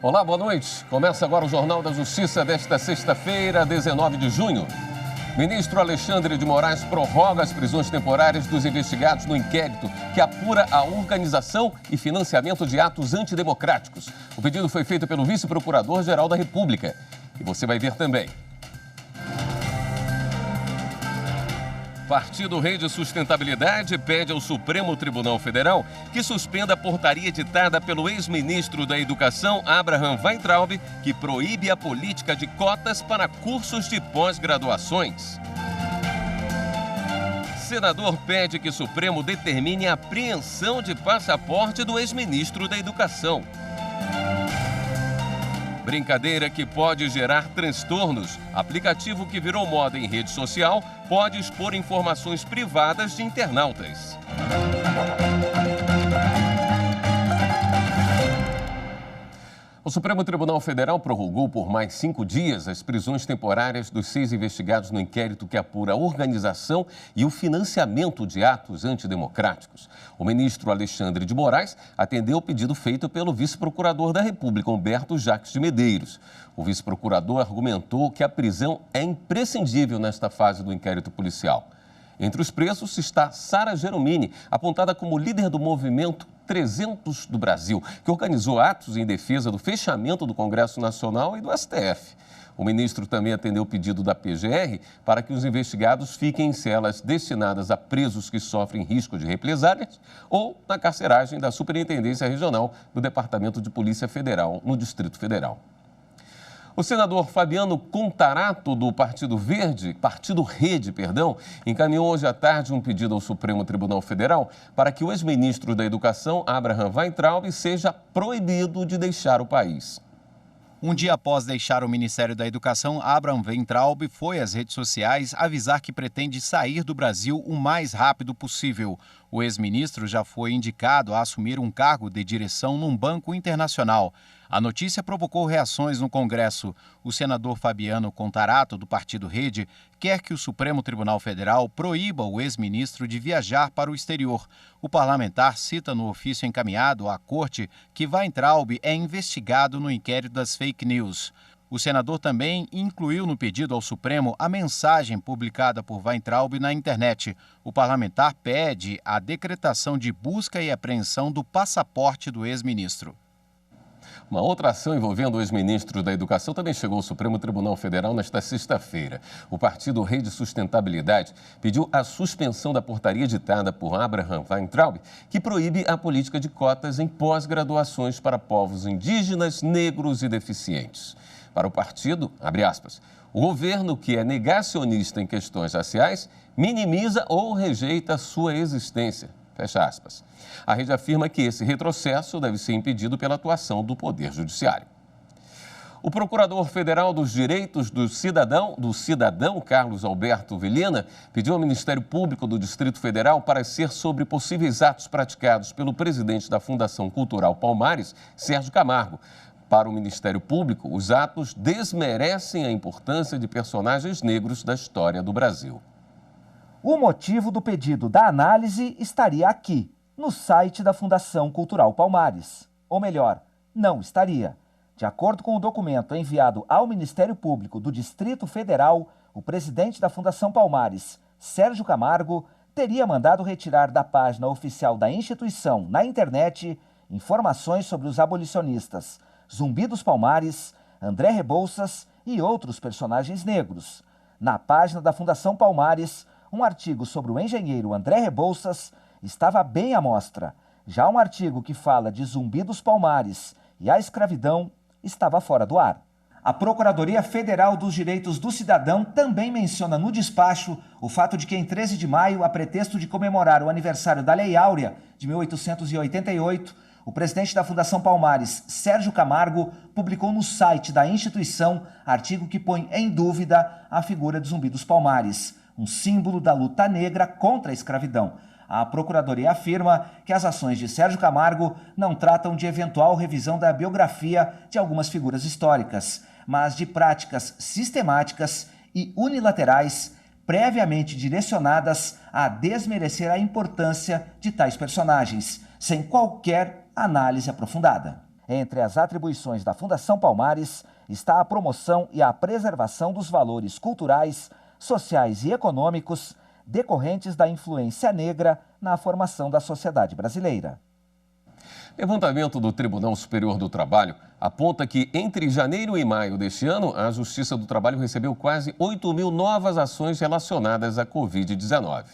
Olá, boa noite. Começa agora o Jornal da Justiça desta sexta-feira, 19 de junho. Ministro Alexandre de Moraes prorroga as prisões temporárias dos investigados no inquérito que apura a organização e financiamento de atos antidemocráticos. O pedido foi feito pelo vice-procurador-geral da República. E você vai ver também. Partido Rede Sustentabilidade pede ao Supremo Tribunal Federal que suspenda a portaria editada pelo ex-ministro da Educação, Abraham Weintraub, que proíbe a política de cotas para cursos de pós-graduações. Senador pede que o Supremo determine a apreensão de passaporte do ex-ministro da Educação. Brincadeira que pode gerar transtornos. Aplicativo que virou moda em rede social pode expor informações privadas de internautas. O Supremo Tribunal Federal prorrogou por mais 5 dias as prisões temporárias dos 6 investigados no inquérito que apura a organização e o financiamento de atos antidemocráticos. O ministro Alexandre de Moraes atendeu o pedido feito pelo vice-procurador da República, Humberto Jacques de Medeiros. O vice-procurador argumentou que a prisão é imprescindível nesta fase do inquérito policial. Entre os presos está Sara Geromini, apontada como líder do movimento 300 do Brasil, que organizou atos em defesa do fechamento do Congresso Nacional e do STF. O ministro também atendeu o pedido da PGR para que os investigados fiquem em celas destinadas a presos que sofrem risco de represálias ou na carceragem da Superintendência Regional do Departamento de Polícia Federal, no Distrito Federal. O senador Fabiano Contarato, do Partido Rede, encaminhou hoje à tarde um pedido ao Supremo Tribunal Federal para que o ex-ministro da Educação, Abraham Weintraub, seja proibido de deixar o país. Um dia após deixar o Ministério da Educação, Abraham Weintraub foi às redes sociais avisar que pretende sair do Brasil o mais rápido possível. O ex-ministro já foi indicado a assumir um cargo de direção num banco internacional. A notícia provocou reações no Congresso. O senador Fabiano Contarato, do Partido Rede, quer que o Supremo Tribunal Federal proíba o ex-ministro de viajar para o exterior. O parlamentar cita no ofício encaminhado à Corte que Weintraub é investigado no inquérito das fake news. O senador também incluiu no pedido ao Supremo a mensagem publicada por Weintraub na internet. O parlamentar pede a decretação de busca e apreensão do passaporte do ex-ministro. Uma outra ação envolvendo o ex-ministro da Educação também chegou ao Supremo Tribunal Federal nesta sexta-feira. O Partido Rede Sustentabilidade pediu a suspensão da portaria editada por Abraham Weintraub, que proíbe a política de cotas em pós-graduações para povos indígenas, negros e deficientes. Para o partido, abre aspas, o governo, que é negacionista em questões raciais, minimiza ou rejeita sua existência. Fecha aspas. A rede afirma que esse retrocesso deve ser impedido pela atuação do Poder Judiciário. O Procurador Federal dos Direitos do Cidadão, Carlos Alberto Vilhena, pediu ao Ministério Público do Distrito Federal parecer sobre possíveis atos praticados pelo presidente da Fundação Cultural Palmares, Sérgio Camargo. Para o Ministério Público, os atos desmerecem a importância de personagens negros da história do Brasil. O motivo do pedido da análise estaria aqui, no site da Fundação Cultural Palmares. Ou melhor, não estaria. De acordo com o documento enviado ao Ministério Público do Distrito Federal, o presidente da Fundação Palmares, Sérgio Camargo, teria mandado retirar da página oficial da instituição na internet informações sobre os abolicionistas Zumbi dos Palmares, André Rebouças e outros personagens negros. Na página da Fundação Palmares, um artigo sobre o engenheiro André Rebouças estava bem à mostra. Já um artigo que fala de Zumbi dos Palmares e a escravidão estava fora do ar. A Procuradoria Federal dos Direitos do Cidadão também menciona no despacho o fato de que em 13 de maio, a pretexto de comemorar o aniversário da Lei Áurea de 1888, o presidente da Fundação Palmares, Sérgio Camargo, publicou no site da instituição artigo que põe em dúvida a figura de Zumbi dos Palmares, um símbolo da luta negra contra a escravidão. A Procuradoria afirma que as ações de Sérgio Camargo não tratam de eventual revisão da biografia de algumas figuras históricas, mas de práticas sistemáticas e unilaterais previamente direcionadas a desmerecer a importância de tais personagens, sem qualquer análise aprofundada. Entre as atribuições da Fundação Palmares está a promoção e a preservação dos valores culturais, sociais e econômicos decorrentes da influência negra na formação da sociedade brasileira. Levantamento do Tribunal Superior do Trabalho aponta que entre janeiro e maio deste ano, a Justiça do Trabalho recebeu quase 8.000 novas ações relacionadas à Covid-19.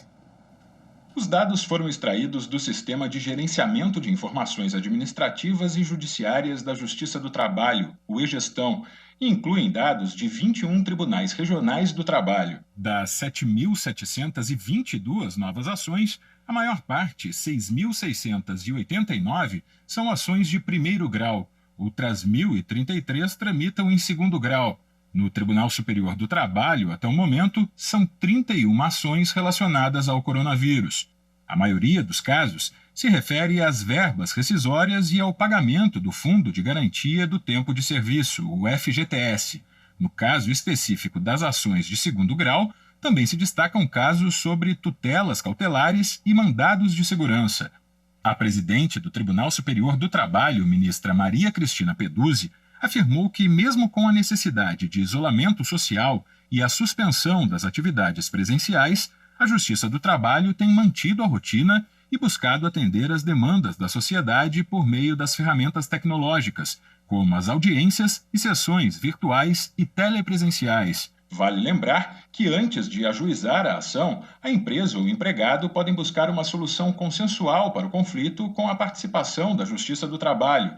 Os dados foram extraídos do Sistema de Gerenciamento de Informações Administrativas e Judiciárias da Justiça do Trabalho, o eGestão, e incluem dados de 21 tribunais regionais do trabalho. Das 7.722 novas ações, a maior parte, 6.689, são ações de primeiro grau. Outras 1.033 tramitam em segundo grau. No Tribunal Superior do Trabalho, até o momento, são 31 ações relacionadas ao coronavírus. A maioria dos casos se refere às verbas rescisórias e ao pagamento do Fundo de Garantia do Tempo de Serviço, o FGTS. No caso específico das ações de segundo grau, também se destacam casos sobre tutelas cautelares e mandados de segurança. A presidente do Tribunal Superior do Trabalho, ministra Maria Cristina Peduzzi, afirmou que, mesmo com a necessidade de isolamento social e a suspensão das atividades presenciais, a Justiça do Trabalho tem mantido a rotina e buscado atender às demandas da sociedade por meio das ferramentas tecnológicas, como as audiências e sessões virtuais e telepresenciais. Vale lembrar que, antes de ajuizar a ação, a empresa ou o empregado podem buscar uma solução consensual para o conflito com a participação da Justiça do Trabalho.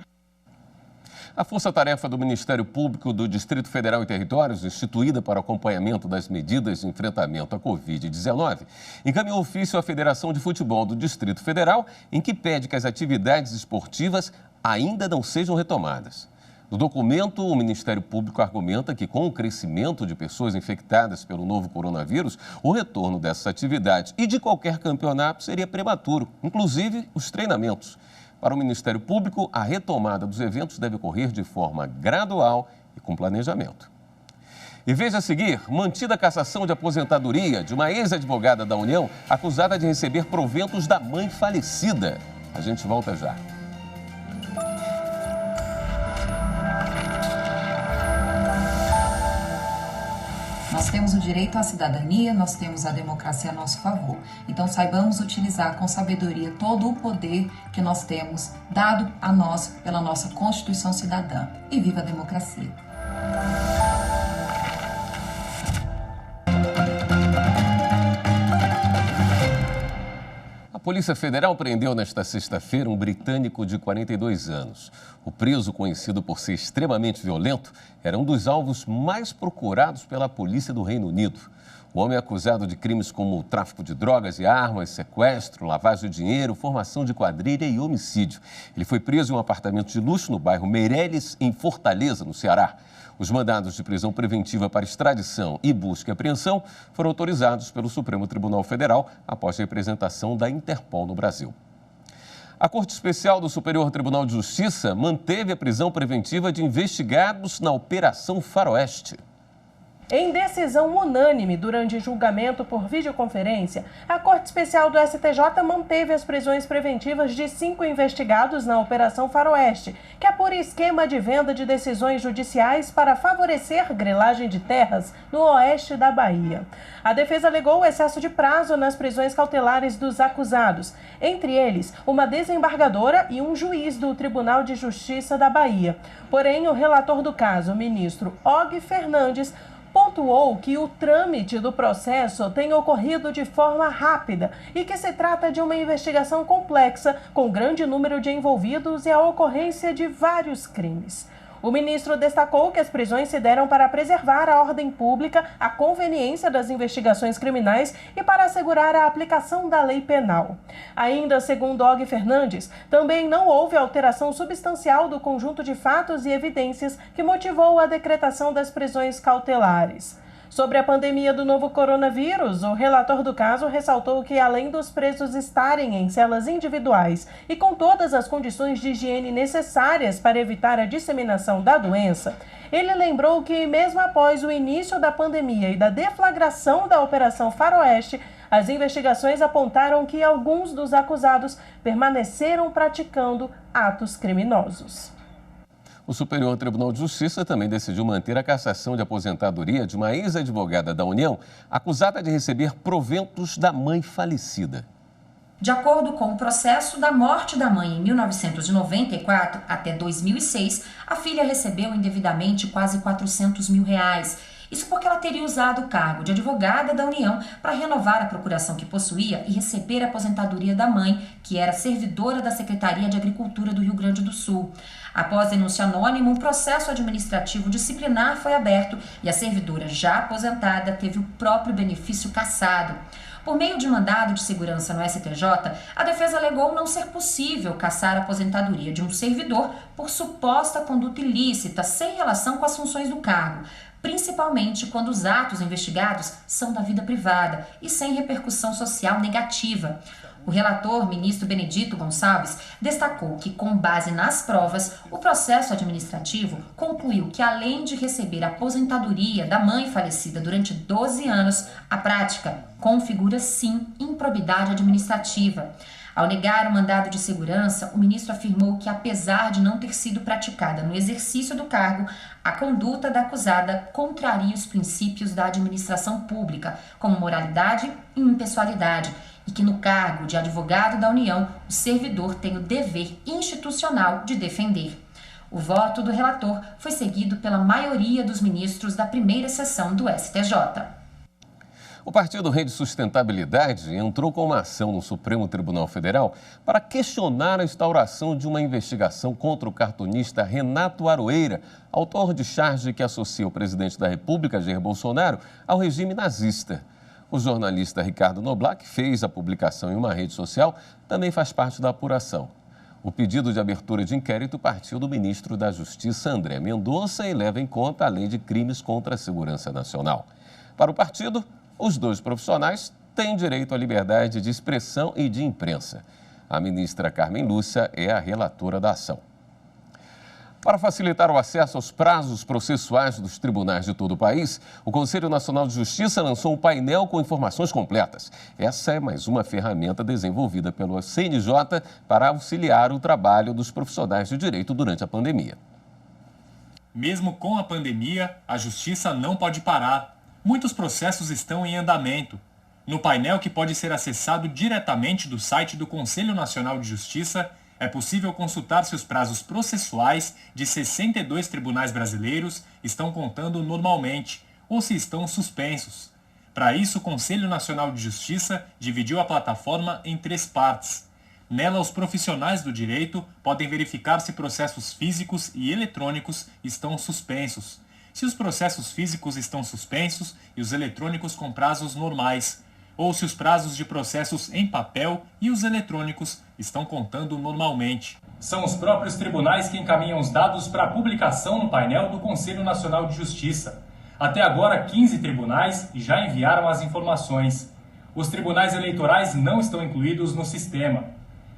A Força-Tarefa do Ministério Público do Distrito Federal e Territórios, instituída para o acompanhamento das medidas de enfrentamento à Covid-19, encaminhou ofício à Federação de Futebol do Distrito Federal, em que pede que as atividades esportivas ainda não sejam retomadas. No documento, o Ministério Público argumenta que, com o crescimento de pessoas infectadas pelo novo coronavírus, o retorno dessas atividades e de qualquer campeonato seria prematuro, inclusive os treinamentos. Para o Ministério Público, a retomada dos eventos deve ocorrer de forma gradual e com planejamento. E veja a seguir, mantida a cassação de aposentadoria de uma ex-advogada da União acusada de receber proventos da mãe falecida. A gente volta já. Nós temos o direito à cidadania, nós temos a democracia a nosso favor. Então saibamos utilizar com sabedoria todo o poder que nós temos dado a nós pela nossa Constituição Cidadã. E viva a democracia! A Polícia Federal prendeu nesta sexta-feira um britânico de 42 anos. O preso, conhecido por ser extremamente violento, era um dos alvos mais procurados pela polícia do Reino Unido. O homem é acusado de crimes como tráfico de drogas e armas, sequestro, lavagem de dinheiro, formação de quadrilha e homicídio. Ele foi preso em um apartamento de luxo no bairro Meireles, em Fortaleza, no Ceará. Os mandados de prisão preventiva para extradição e busca e apreensão foram autorizados pelo Supremo Tribunal Federal após a representação da Interpol no Brasil. A Corte Especial do Superior Tribunal de Justiça manteve a prisão preventiva de investigados na Operação Faroeste. Em decisão unânime durante julgamento por videoconferência, a Corte Especial do STJ manteve as prisões preventivas de 5 investigados na Operação Faroeste, que apura esquema de venda de decisões judiciais para favorecer grilagem de terras no oeste da Bahia. A defesa alegou o excesso de prazo nas prisões cautelares dos acusados, entre eles uma desembargadora e um juiz do Tribunal de Justiça da Bahia. Porém, o relator do caso, o ministro Og Fernandes, pontuou que o trâmite do processo tem ocorrido de forma rápida e que se trata de uma investigação complexa, com grande número de envolvidos e a ocorrência de vários crimes. O ministro destacou que as prisões se deram para preservar a ordem pública, a conveniência das investigações criminais e para assegurar a aplicação da lei penal. Ainda segundo Og Fernandes, também não houve alteração substancial do conjunto de fatos e evidências que motivou a decretação das prisões cautelares. Sobre a pandemia do novo coronavírus, o relator do caso ressaltou que, além dos presos estarem em celas individuais e com todas as condições de higiene necessárias para evitar a disseminação da doença, ele lembrou que, mesmo após o início da pandemia e da deflagração da Operação Faroeste, as investigações apontaram que alguns dos acusados permaneceram praticando atos criminosos. O Superior Tribunal de Justiça também decidiu manter a cassação de aposentadoria de uma ex-advogada da União acusada de receber proventos da mãe falecida. De acordo com o processo, da morte da mãe em 1994 até 2006, a filha recebeu indevidamente quase R$400 mil. Isso porque ela teria usado o cargo de advogada da União para renovar a procuração que possuía e receber a aposentadoria da mãe, que era servidora da Secretaria de Agricultura do Rio Grande do Sul. Após denúncia anônima, um processo administrativo disciplinar foi aberto e a servidora já aposentada teve o próprio benefício cassado. Por meio de mandado de segurança no STJ, a defesa alegou não ser possível cassar a aposentadoria de um servidor por suposta conduta ilícita sem relação com as funções do cargo, principalmente quando os atos investigados são da vida privada e sem repercussão social negativa. O relator, ministro Benedito Gonçalves, destacou que, com base nas provas, o processo administrativo concluiu que, além de receber a aposentadoria da mãe falecida durante 12 anos, a prática configura, sim, improbidade administrativa. Ao negar o mandado de segurança, o ministro afirmou que, apesar de não ter sido praticada no exercício do cargo, a conduta da acusada contraria os princípios da administração pública, como moralidade e impessoalidade, e que no cargo de advogado da União, o servidor tem o dever institucional de defender. O voto do relator foi seguido pela maioria dos ministros da primeira sessão do STJ. O Partido Rede Sustentabilidade entrou com uma ação no Supremo Tribunal Federal para questionar a instauração de uma investigação contra o cartunista Renato Aroeira, autor de charge que associa o presidente da República, Jair Bolsonaro, ao regime nazista. O jornalista Ricardo Noblat, que fez a publicação em uma rede social, também faz parte da apuração. O pedido de abertura de inquérito partiu do ministro da Justiça, André Mendonça, e leva em conta a Lei de Crimes contra a Segurança Nacional. Para o partido, os dois profissionais têm direito à liberdade de expressão e de imprensa. A ministra Carmen Lúcia é a relatora da ação. Para facilitar o acesso aos prazos processuais dos tribunais de todo o país, o Conselho Nacional de Justiça lançou um painel com informações completas. Essa é mais uma ferramenta desenvolvida pelo CNJ para auxiliar o trabalho dos profissionais de direito durante a pandemia. Mesmo com a pandemia, a Justiça não pode parar. Muitos processos estão em andamento. No painel, que pode ser acessado diretamente do site do Conselho Nacional de Justiça, é possível consultar se os prazos processuais de 62 tribunais brasileiros estão contando normalmente ou se estão suspensos. Para isso, o Conselho Nacional de Justiça dividiu a plataforma em 3 partes. Nela, os profissionais do direito podem verificar se processos físicos e eletrônicos estão suspensos, se os processos físicos estão suspensos e os eletrônicos com prazos normais, ou se os prazos de processos em papel e os eletrônicos estão contando normalmente. São os próprios tribunais que encaminham os dados para a publicação no painel do Conselho Nacional de Justiça. Até agora, 15 tribunais já enviaram as informações. Os tribunais eleitorais não estão incluídos no sistema.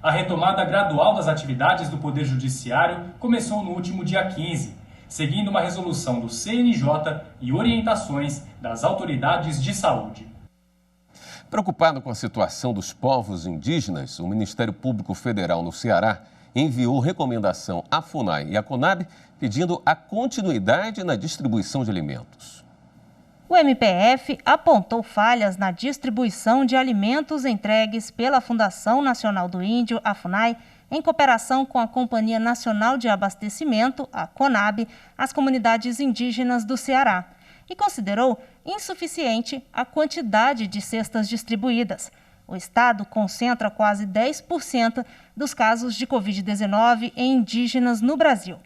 A retomada gradual das atividades do Poder Judiciário começou no último dia 15, seguindo uma resolução do CNJ e orientações das autoridades de saúde. Preocupado com a situação dos povos indígenas, o Ministério Público Federal no Ceará enviou recomendação à FUNAI e à CONAB pedindo a continuidade na distribuição de alimentos. O MPF apontou falhas na distribuição de alimentos entregues pela Fundação Nacional do Índio, a FUNAI, em cooperação com a Companhia Nacional de Abastecimento, a CONAB, às comunidades indígenas do Ceará, e considerou insuficiente a quantidade de cestas distribuídas. O estado concentra quase 10% dos casos de Covid-19 em indígenas no Brasil.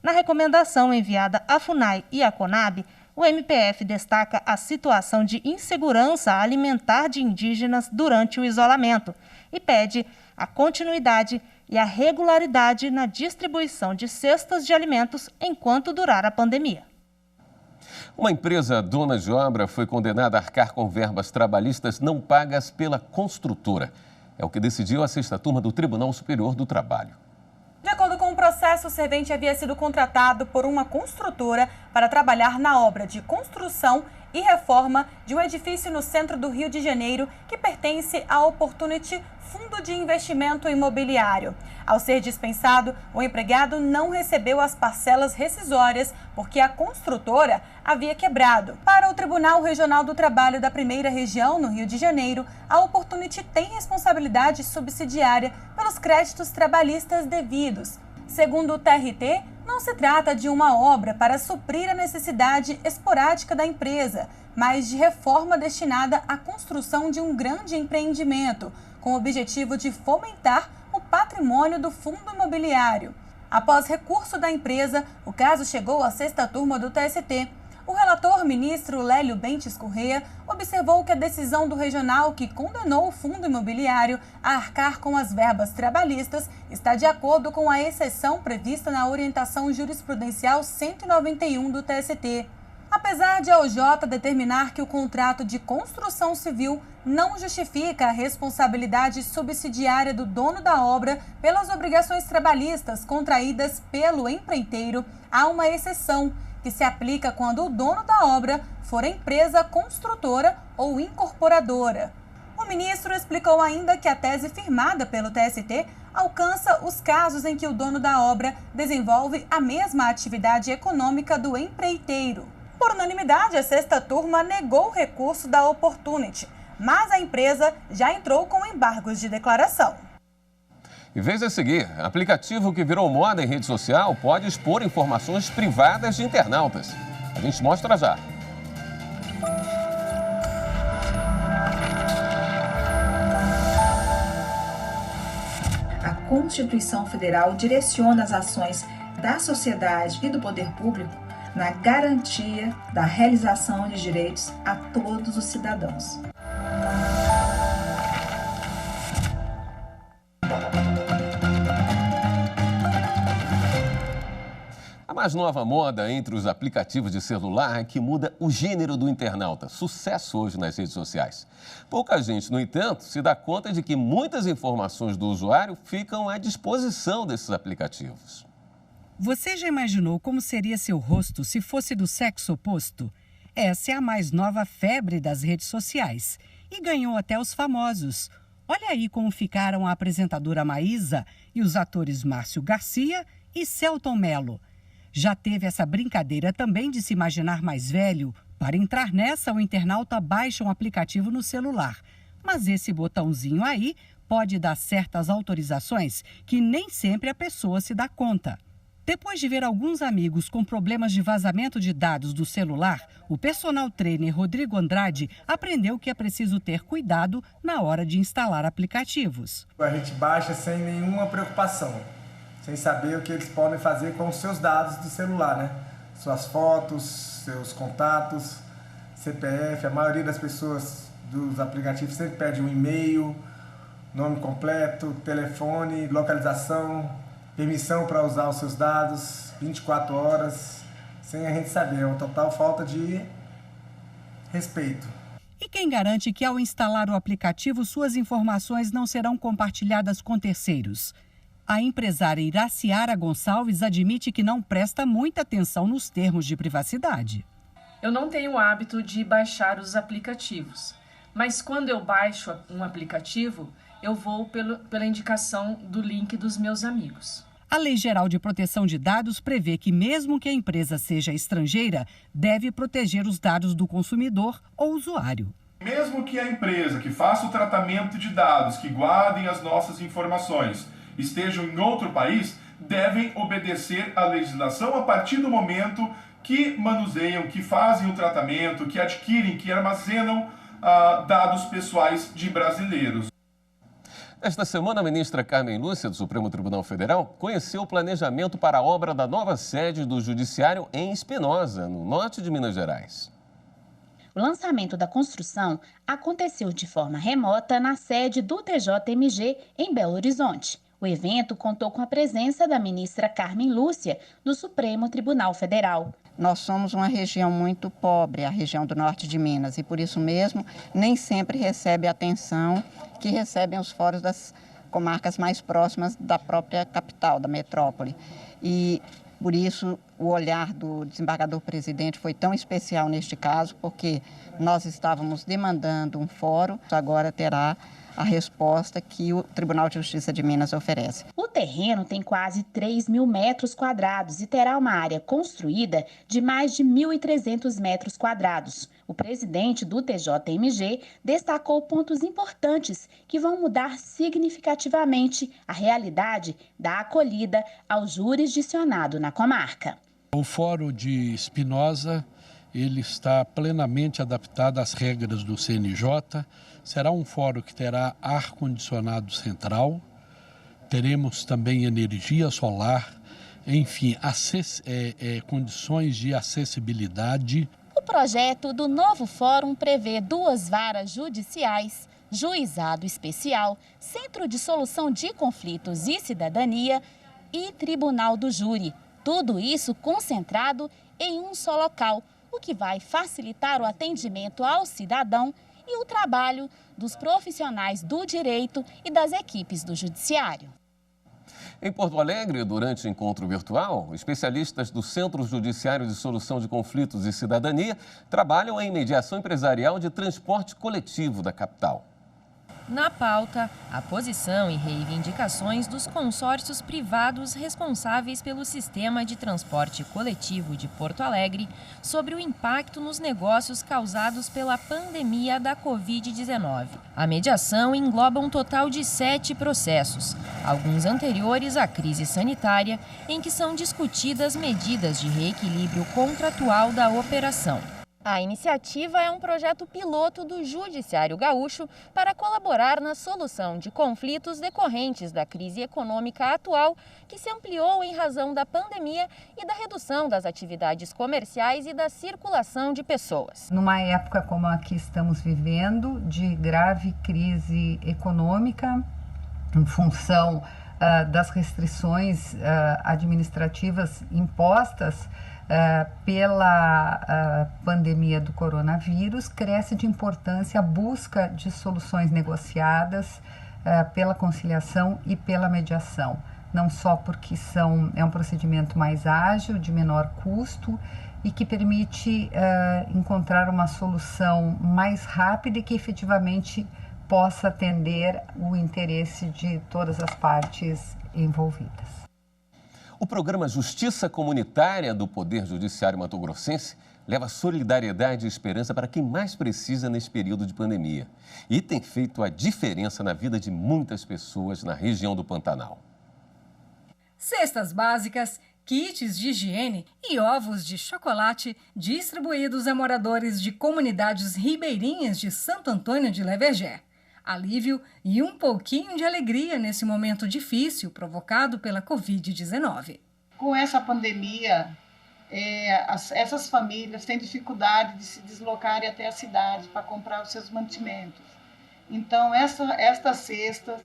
Na recomendação enviada à FUNAI e à CONAB, o MPF destaca a situação de insegurança alimentar de indígenas durante o isolamento e pede a continuidade e a regularidade na distribuição de cestas de alimentos enquanto durar a pandemia. Uma empresa dona de obra foi condenada a arcar com verbas trabalhistas não pagas pela construtora. É o que decidiu a 6ª turma do Tribunal Superior do Trabalho. De acordo com o processo, o servente havia sido contratado por uma construtora para trabalhar na obra de construção e reforma de um edifício no centro do Rio de Janeiro que pertence à Opportunity Fundo de Investimento Imobiliário. Ao ser dispensado, o empregado não recebeu as parcelas rescisórias porque a construtora havia quebrado. Para o Tribunal Regional do Trabalho da Primeira Região, no Rio de Janeiro, a Opportunity tem responsabilidade subsidiária pelos créditos trabalhistas devidos. Segundo o TRT, não se trata de uma obra para suprir a necessidade esporádica da empresa, mas de reforma destinada à construção de um grande empreendimento, com o objetivo de fomentar o patrimônio do fundo imobiliário. Após recurso da empresa, o caso chegou à 6ª turma do TST. O relator, ministro Lélio Bentes Corrêa, observou que a decisão do regional que condenou o fundo imobiliário a arcar com as verbas trabalhistas está de acordo com a exceção prevista na orientação jurisprudencial 191 do TST. Apesar de a OJ determinar que o contrato de construção civil não justifica a responsabilidade subsidiária do dono da obra pelas obrigações trabalhistas contraídas pelo empreiteiro, há uma exceção que se aplica quando o dono da obra for a empresa construtora ou incorporadora. O ministro explicou ainda que a tese firmada pelo TST alcança os casos em que o dono da obra desenvolve a mesma atividade econômica do empreiteiro. Por unanimidade, a 6ª turma negou o recurso da Opportunity, mas a empresa já entrou com embargos de declaração. E veja a seguir, aplicativo que virou moda em rede social pode expor informações privadas de internautas. A gente mostra já. A Constituição Federal direciona as ações da sociedade e do poder público na garantia da realização de direitos a todos os cidadãos. A mais nova moda entre os aplicativos de celular é que muda o gênero do internauta. Sucesso hoje nas redes sociais. Pouca gente, no entanto, se dá conta de que muitas informações do usuário ficam à disposição desses aplicativos. Você já imaginou como seria seu rosto se fosse do sexo oposto? Essa é a mais nova febre das redes sociais e ganhou até os famosos. Olha aí como ficaram a apresentadora Maísa e os atores Márcio Garcia e Selton Mello. Já teve essa brincadeira também de se imaginar mais velho? Para entrar nessa, o internauta baixa um aplicativo no celular. Mas esse botãozinho aí pode dar certas autorizações que nem sempre a pessoa se dá conta. Depois de ver alguns amigos com problemas de vazamento de dados do celular, o personal trainer Rodrigo Andrade aprendeu que é preciso ter cuidado na hora de instalar aplicativos. A gente baixa sem nenhuma preocupação, sem saber o que eles podem fazer com os seus dados do celular, né? Suas fotos, seus contatos, CPF. A maioria das pessoas dos aplicativos sempre pede um e-mail, nome completo, telefone, localização, permissão para usar os seus dados, 24 horas, sem a gente saber. É uma total falta de respeito. E quem garante que ao instalar o aplicativo suas informações não serão compartilhadas com terceiros? A empresária Iraciara Gonçalves admite que não presta muita atenção nos termos de privacidade. Eu não tenho o hábito de baixar os aplicativos, mas quando eu baixo um aplicativo, eu vou pela indicação do link dos meus amigos. A Lei Geral de Proteção de Dados prevê que, mesmo que a empresa seja estrangeira, deve proteger os dados do consumidor ou usuário. Mesmo que a empresa que faça o tratamento de dados, que guardem as nossas informações, estejam em outro país, devem obedecer à legislação a partir do momento que manuseiam, que fazem o tratamento, que adquirem, que armazenam dados pessoais de brasileiros. Esta semana, a ministra Carmen Lúcia, do Supremo Tribunal Federal, conheceu o planejamento para a obra da nova sede do Judiciário em Espinosa, no norte de Minas Gerais. O lançamento da construção aconteceu de forma remota na sede do TJMG em Belo Horizonte. O evento contou com a presença da ministra Carmen Lúcia, do Supremo Tribunal Federal. Nós somos uma região muito pobre, a região do norte de Minas, e por isso mesmo nem sempre recebe a atenção que recebem os fóruns das comarcas mais próximas da própria capital, da metrópole. E Por isso, o olhar do desembargador-presidente foi tão especial neste caso, porque nós estávamos demandando um fórum, agora terá a resposta que o Tribunal de Justiça de Minas oferece. O terreno tem quase 3 mil metros quadrados e terá uma área construída de mais de 1.300 metros quadrados. O presidente do TJMG destacou pontos importantes que vão mudar significativamente a realidade da acolhida ao jurisdicionado na comarca. O Fórum de Espinosa, ele está plenamente adaptado às regras do CNJ. Será um fórum que terá ar-condicionado central, teremos também energia solar, enfim, condições de acessibilidade. O projeto do novo fórum prevê 2 varas judiciais, juizado especial, centro de solução de conflitos e cidadania e tribunal do júri. Tudo isso concentrado em um só local, o que vai facilitar o atendimento ao cidadão e o trabalho dos profissionais do direito e das equipes do judiciário. Em Porto Alegre, durante o encontro virtual, especialistas do Centro Judiciário de Solução de Conflitos e Cidadania trabalham em mediação empresarial de transporte coletivo da capital. Na pauta, a posição e reivindicações dos consórcios privados responsáveis pelo sistema de transporte coletivo de Porto Alegre sobre o impacto nos negócios causados pela pandemia da Covid-19. A mediação engloba um total de 7 processos, alguns anteriores à crise sanitária, em que são discutidas medidas de reequilíbrio contratual da operação. A iniciativa é um projeto piloto do Judiciário Gaúcho para colaborar na solução de conflitos decorrentes da crise econômica atual, que se ampliou em razão da pandemia e da redução das atividades comerciais e da circulação de pessoas. Numa época como a que estamos vivendo, de grave crise econômica, em função das restrições administrativas impostas pela pandemia do coronavírus, cresce de importância a busca de soluções negociadas pela conciliação e pela mediação. Não só porque é um procedimento mais ágil, de menor custo e que permite encontrar uma solução mais rápida e que efetivamente possa atender o interesse de todas as partes envolvidas. O programa Justiça Comunitária do Poder Judiciário Mato-Grossense leva solidariedade e esperança para quem mais precisa nesse período de pandemia. E tem feito a diferença na vida de muitas pessoas na região do Pantanal. Cestas básicas, kits de higiene e ovos de chocolate distribuídos a moradores de comunidades ribeirinhas de Santo Antônio de Levergé. Alívio e um pouquinho de alegria nesse momento difícil provocado pela Covid-19. Com essa pandemia, essas famílias têm dificuldade de se deslocarem até a cidade para comprar os seus mantimentos. Então, estas cestas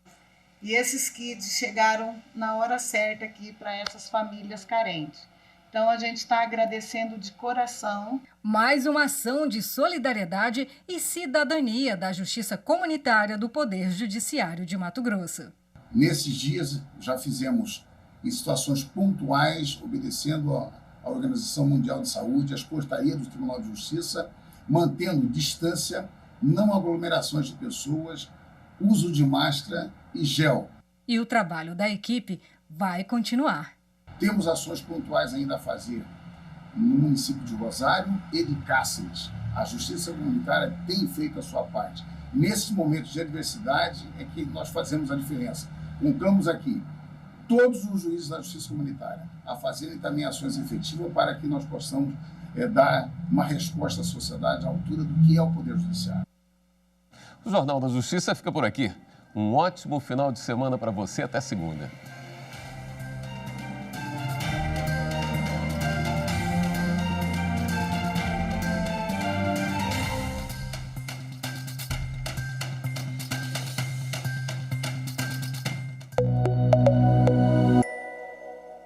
e esses kits chegaram na hora certa aqui para essas famílias carentes. Então, a gente está agradecendo de coração. Mais uma ação de solidariedade e cidadania da Justiça Comunitária do Poder Judiciário de Mato Grosso. Nesses dias, já fizemos em situações pontuais, obedecendo à Organização Mundial de Saúde, às portarias do Tribunal de Justiça, mantendo distância, não aglomerações de pessoas, uso de máscara e gel. E o trabalho da equipe vai continuar. Temos ações pontuais ainda a fazer no município de Rosário e de Cáceres. A Justiça Comunitária tem feito a sua parte. Nesses momentos de adversidade é que nós fazemos a diferença. Contamos aqui todos os juízes da Justiça Comunitária a fazerem também ações efetivas para que nós possamos dar uma resposta à sociedade à altura do que é o Poder Judiciário. O Jornal da Justiça fica por aqui. Um ótimo final de semana para você. Até segunda.